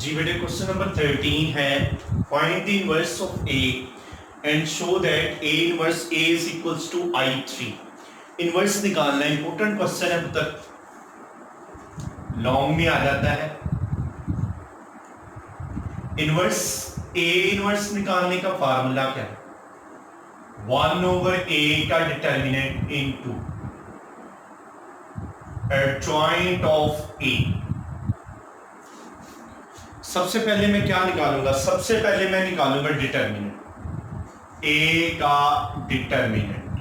जी बेटे question number 13 है find the inverse of A and show that A inverse A is equals to I3। Inverse निकालना important question है, अब तक long में आ जाता है। इनवर्स ए इनवर्स निकालने का फार्मूला क्या है? 1/a का डिटर्मिनेंट इनटू एडजॉइंट ऑफ ए। सबसे पहले मैं क्या निकालूंगा? सबसे पहले मैं निकालूंगा डिटर्मिनेंट ए का डिटर्मिनेंट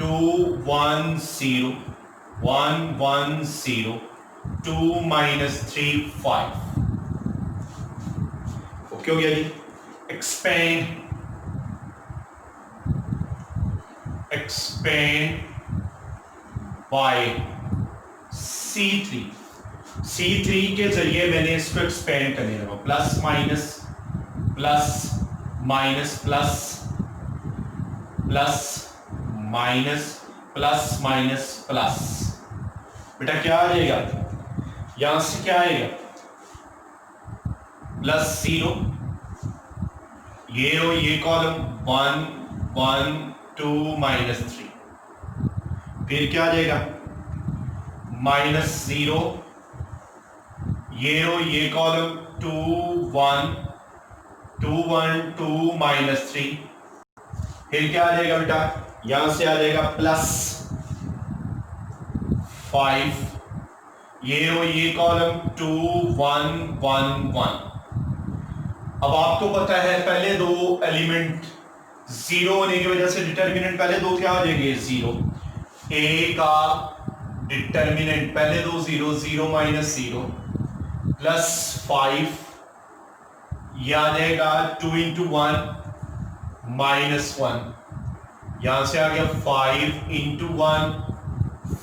2 1 0 1 1 0 2 -3 5। ओके हो गया जी। एक्सपेंड बाय C3 के जरिए मैंने इसको एक्सपेंड करने लगा। Plus minus plus minus plus plus minus plus minus plus. बेटा क्या आ जाएगा? यहां से क्या आएगा? +0। ये कॉलम 1 1 2 -3। फिर क्या आ जाएगा? -0। ये कॉलम 2 1 2 1 2 -3। फिर क्या आ जाएगा बेटा? यहां से आ जाएगा +5। ये कॉलम 2 1 1 1। अब आपको पता है पहले दो एलिमेंट जीरो होने की वजह से डिटर्मिनेंट पहले दो क्या हो जाएंगे? 0। ए का डिटर्मिनेंट पहले दो 0 0 -0 +5। यह आ जाएगा 2 × 1 -1। यहां से आ गया 5 × 1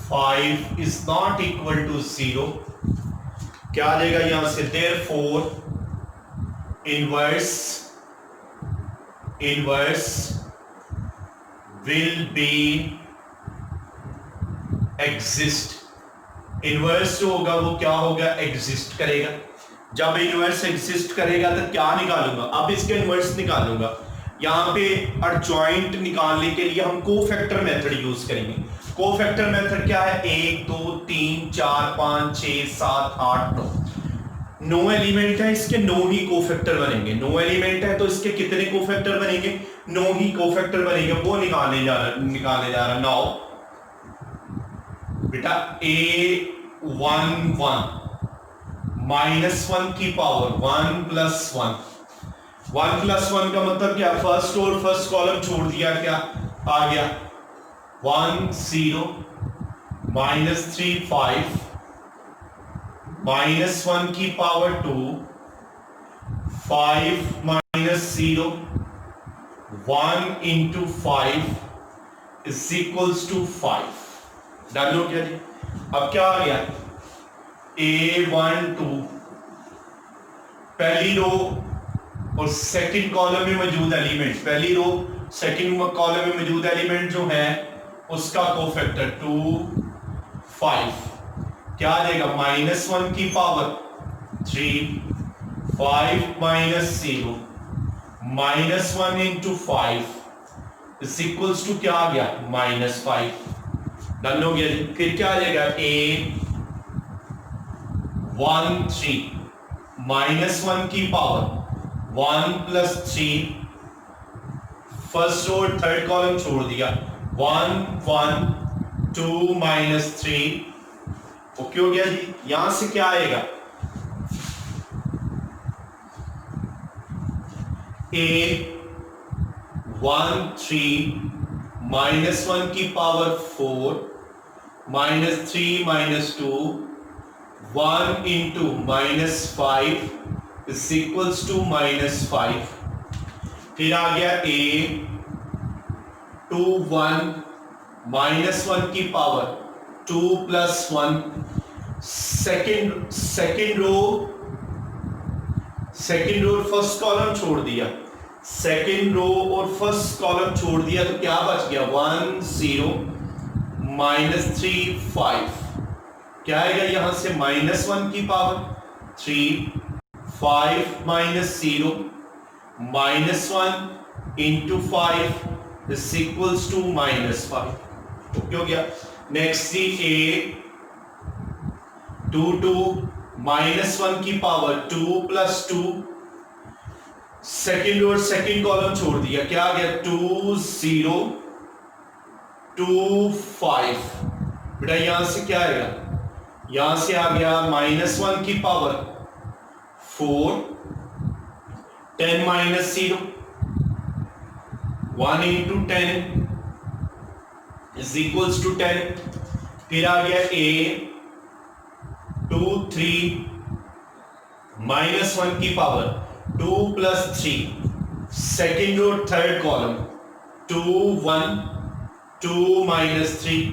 5 इज नॉट इक्वल टू 0। क्या आ जाएगा यहां से? Therefore inverse will be exist. Inverse जो होगा वो क्या होगा? एग्जिस्ट करेगा। जब इनवर्स एग्जिस्ट करेगा तो क्या निकालूंगा? अब इसके इनवर्स निकालूंगा। यहां पे एडजॉइंट निकालने के लिए हम कोफैक्टर मेथड यूज करेंगे। कोफैक्टर मेथड क्या है? 1 2 3 4 5 6 7 8 9। 9 एलिमेंट है, इसके 9 ही कोफैक्टर बनेंगे। 9 एलिमेंट है तो इसके कितने कोफैक्टर बनेंगे? 9 ही कोफैक्टर बनेंगे। वो निकालने जा रहा 9। बेटा A11 -1 की पावर 1 + 1। 1 + 1 का मतलब क्या? फर्स्ट और फर्स्ट कॉलम छोड़ दिया, क्या आ गया? 1 0 -3 5 -1 की पावर 2 5 -0 1 × 5 = 5। डन हो गया जी। अब क्या आ गया? A12 पहली रो और सेकंड कॉलम में मौजूद एलिमेंट, पहली रो सेकंड कॉलम में मौजूद एलिमेंट जो है उसका कोफैक्टर 2 5। क्या आ जाएगा? -1 की पावर 3 5 -0 -1 × 5 = क्या आ गया? -5। डन हो गया जी। फिर क्या आ जाएगा? A13 -1 की पावर 1 + 3 फर्स्ट और थर्ड कॉलम छोड़ दिया 1 1 2 -3। ओके हो गया जी। यहां से क्या आएगा? A13 -1 की पावर 4 -3 -2 1 × -5 = -5। फिर आ गया A21 -1 की पावर 2 + 1। सेकेंड रो और फर्स्ट कॉलम छोड़ दिया। सेकेंड रो और फर्स्ट कॉलम छोड़ दिया तो क्या बच गया? 1 0 -3 5। क्या आएगा यहां से? -1 की power 3, 5 minus 0, minus 1 into 5 is equals to minus 5. Okay हो गया. नेक्स्ट सी ए 2 माइनस 1 की पावर 2 प्लस 2, सेकेंड और सेकेंड कॉलम छोड़ दिया, क्या आ गया 2 0 2 5. बेटा यहां से क्या आएगा, यहां से आ गया माइनस 1 की power 4, 10 minus 0, 1 into 10 is equals to 10. फिर आ गया ए 2 3 माइनस 1 की पावर 2 प्लस 3, सेकेंड और थर्ड कॉलम 2 1 2 माइनस 3.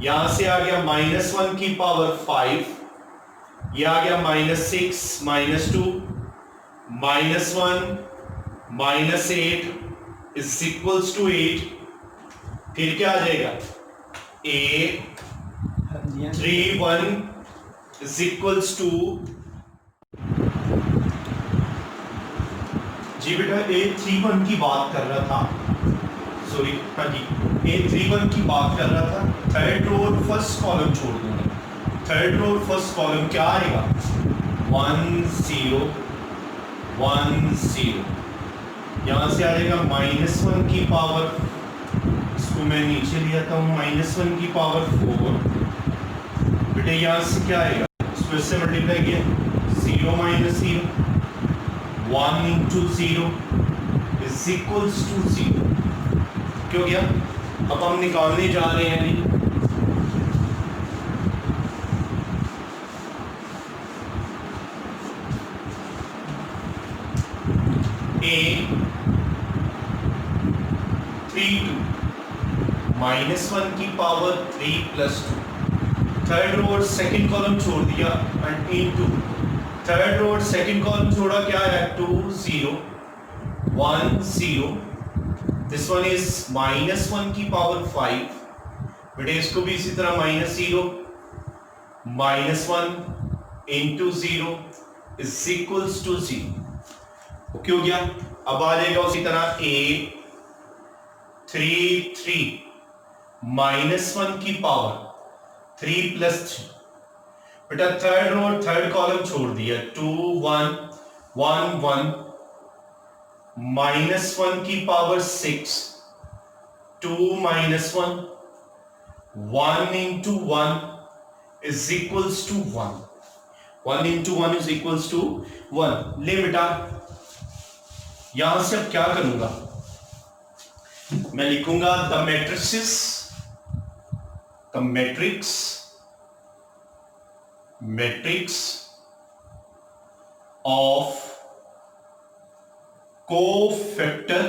यहां से आ गया माइनस 1 की पावर 5, यह आ गया minus 6 minus 2, minus 1 minus 8 is equals to 8. फिर क्या आ जाएगा ए 3 1 इज इक्वल्स टू, जी बेटा ए 3 1 की बात कर रहा था, सॉरी हाँ जी ए 3 1 की बात कर रहा था. थर्ड रो और फर्स्ट कॉलम छोड़ दूंगा. थर्ड रो और फर्स्ट कॉलम क्या आएगा 1 0 1 0. यहां से आ जाएगा माइनस 1 की पावर, इसको मैं नीचे लिया था माइनस 1 की पावर 4. बेटे यहां से क्या आएगा, इसको इससे मल्टीप्लाई किया 0 minus 0, 1 into 0 is equals to 0. क्यों गया, अब हम निकालने जा रहे हैं अभी ए 3 2 माइनस 1 की पावर 3 प्लस 2. थर्ड रो और सेकेंड कॉलम छोड़ दिया एंड इनटू थर्ड रो और सेकेंड कॉलम छोड़ा, क्या है 2 0 1 0. दिस वन इज माइनस 1 की पावर 5. बेटे इसको भी इसी तरह minus 0 minus 1 into 0 is equals to 0. Okay हो गया. अब आ जाएगा उसी तरह ए 3 3 माइनस 1 की पावर 3 प्लस 3. बेटा थर्ड रो और थर्ड कॉलम छोड़ दिया 2 1 1 1 माइनस 1 की power 6, 2 minus 1 1 into 1 is equals to 1. 1 into 1 is equals to 1. ले बेटा यहां से अब क्या करूंगा, मैं लिखूंगा द मैट्रिक्स ऑफ कोफैक्टर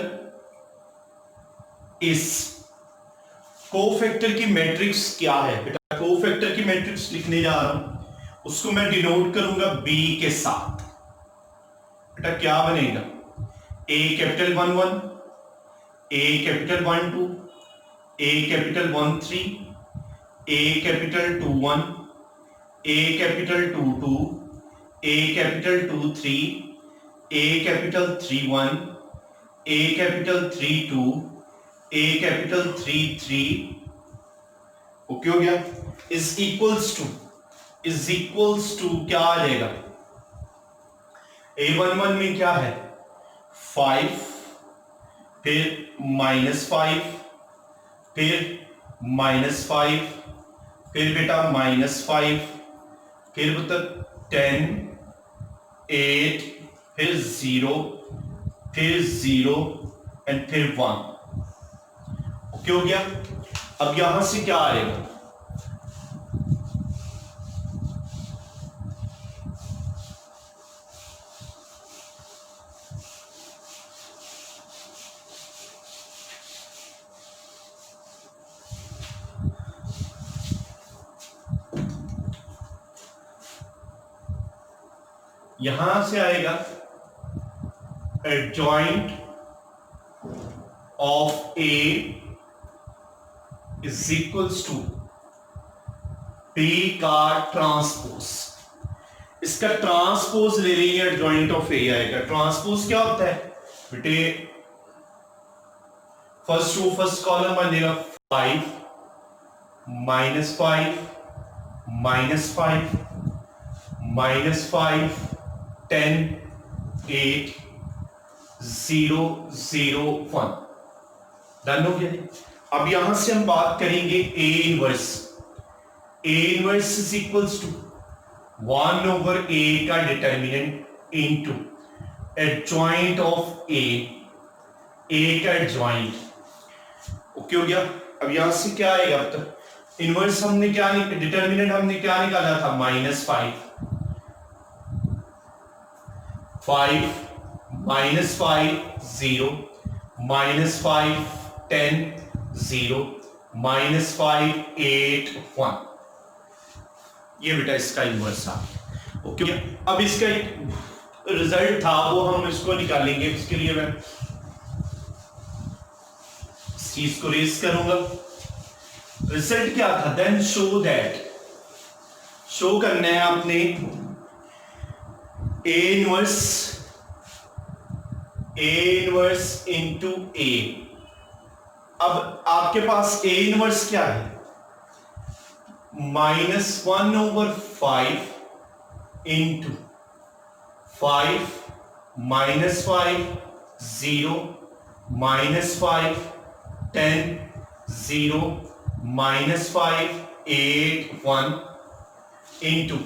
इस. कोफैक्टर की मैट्रिक्स क्या है बेटा, कोफैक्टर की मैट्रिक्स लिखने जा रहा हूं, उसको मैं डिनोट करूंगा बी के साथ. बेटा क्या बनेगा, ए कैपिटल 1 1, ए कैपिटल 1 2, ए कैपिटल 1 3, ए कैपिटल 2 1, ए कैपिटल 2 2, ए कैपिटल 2 3, ए कैपिटल 3 1, ए कैपिटल 3 2, ए कैपिटल 3 3. ओके हो गया. इज इक्वल्स टू क्या आ जाएगा, A11 में क्या है 5, फिर -5, फिर -5, फिर बेटा -5, फिर बता 10 8, फिर 0, फिर 0 एंड फिर 1. ओके हो गया. अब यहां से क्या आएगा, यहां से आएगा adjoint of A is equals to P का ट्रांसपोज. इसका ट्रांसपोज ले लेंगे, एडजॉइंट ऑफ ए आएगा। ट्रांसपोज क्या होता है बेटे, फर्स्ट कॉलम बनेगा 5 -5 -5 -5 10 8 0 0 1। डन हो गया। अब यहां से हम बात करेंगे A inverse. A inverse is equals to 1/a का determinant into adjoint of A का एडजॉइंट। ओके हो गया। अब यहां से क्या आएगा, अब तक इनवर्स हमने क्या डिटर्मिनेंट हमने क्या निकाला था, -5 5 -5 0 -5 10 0 -5 8 1। ये बेटा इसका इनवर्स था। ओके। अब इसका रिजल्ट था वो हम इसको निकालेंगे। इसके लिए मैं इस चीज को रेस करूंगा। रिजल्ट क्या था, देन शो दैट, शो करना है आपने ए इनवर्स इंटू ए। अब आपके पास ए इनवर्स क्या है, -1/5 इंटू 5 -5 0 -5 10 0 -5 8 1 इंटू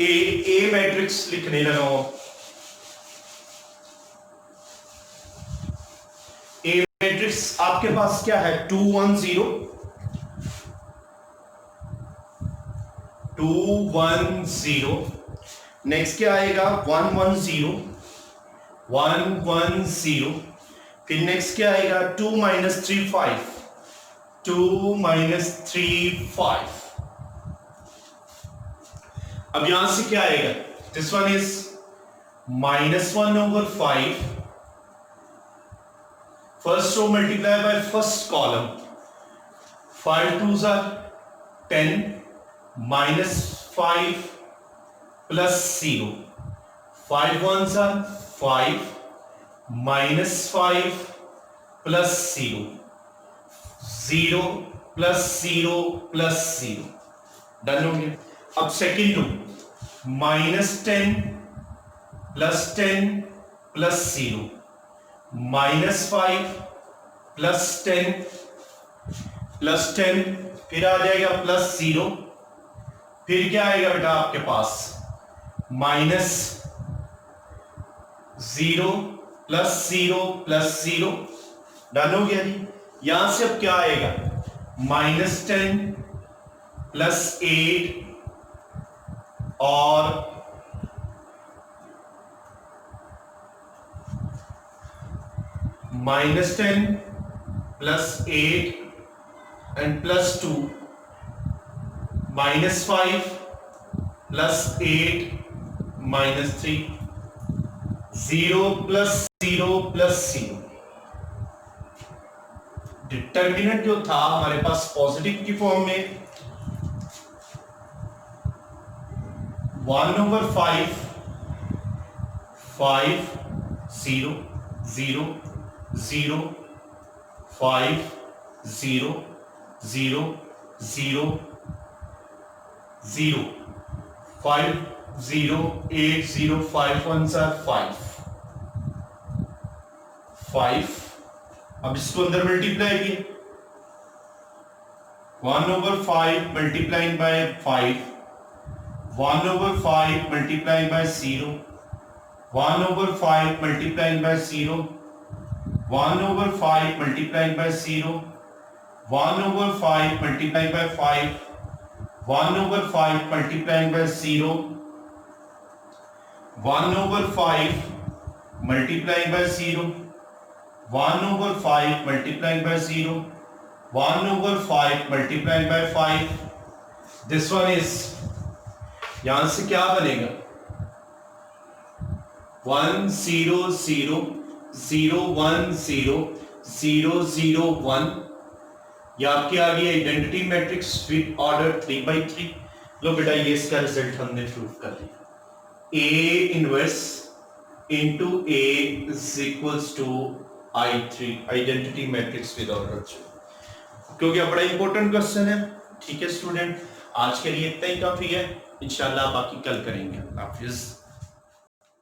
ए मैट्रिक्स लिखने लगा हूं। ए मैट्रिक्स आपके पास क्या है, 2 1 0 2 1 0। नेक्स्ट क्या आएगा, 1 1 0 1 1 0। फिर नेक्स्ट क्या आएगा, 2 -3 5 2 -3 5। अब यहां से क्या आएगा, this one is -1/5 first row multiply by first column, 5 2s are 10 -5 plus 0 5 1s are 5 -5 plus 0 0 plus 0 plus 0। Done हो गया। अब second row, -10 plus 10 plus 0 -5 plus 10 plus 10, फिर आ जाएगा प्लस 0। फिर क्या आएगा बेटा आपके पास, -0 plus 0 plus 0। डन हो गया जी। यहां से अब क्या आएगा, -10 plus 8 और -10 plus 8 and plus 2 -5 plus 8 -3 0 plus 0 plus 0। Determinant जो था हमारे पास पॉजिटिव की फॉर्म में 1/5 5 0 0 0 5 0 0 0 0 5 0 8 0 5 1s are 5 5। अब इसको अंदर मल्टीप्लाई किए, 1/5 multiplying by 5 1/5 multiplying by 0 1/5 multiplying by 0 1/5 multiplying by 0 1/5 multiplying by 5 1/5 multiplying by 0 1/5 multiplying by 0 1/5 multiplying by 0 1/5 multiplying by 5। This one is, यहां से क्या बनेगा, 1 0 0 0 1 0 0 0 1। ये आपकी आ गई identity matrix with order 3 by 3। लो बेटा ये इसका रिजल्ट हमने प्रूव कर लिया। A inverse into A is equals to I3 identity matrix without register, क्योंकि बड़ा इंपॉर्टेंट क्वेश्चन है। ठीक है स्टूडेंट, आज के लिए इतना ही काफी है, इंशाल्लाह बाकी कल करेंगे। हाफिज।